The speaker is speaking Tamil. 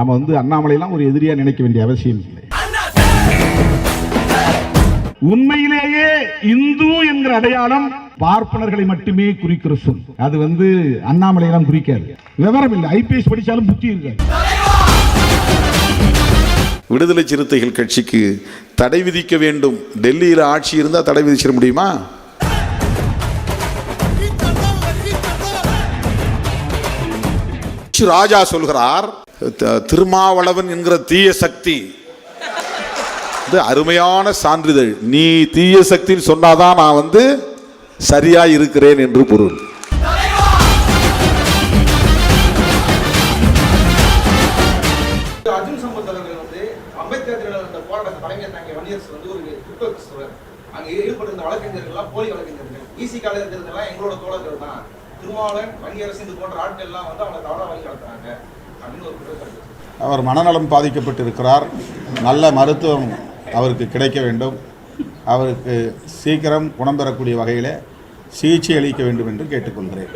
நம்ம அண்ணாமலையெல்லாம் ஒரு எதிரியா நினைக்க வேண்டிய அவசியம் இல்லை. உண்மையிலேயே இந்து என்கிற அடையாளம் பார்ப்பனர்களை மட்டுமே குறிக்கிற சொல். அது அண்ணாமலையெல்லாம் குறிக்காது. விவரம் இல்லை, ஐபிஎஸ் படிச்சாலும் புத்தி இருக்காது. விடுதலை சிறுத்தைகள் கட்சிக்கு தடை விதிக்க வேண்டும். டெல்லியில் ஆட்சி இருந்தால் தடை விதிச்சிட முடியுமா? ராஜா சொல்கிறார், திருமாவளவன் என்கிற தீய சக்தி அருமையான சான்றிதழ். நீ தீய சக்தின்னு சொன்னாதான் நான் சரியா இருக்கிறேன் என்று பொருள். அவர் மனநலம் பாதிக்கப்பட்டிருக்கிறார். நல்ல மருத்துவம் அவருக்கு கிடைக்க வேண்டும். அவருக்கு சீக்கிரம் குணம் பெறக்கூடிய வகையில் சிகிச்சை அளிக்க வேண்டும் என்று கேட்டுக்கொள்கிறேன்.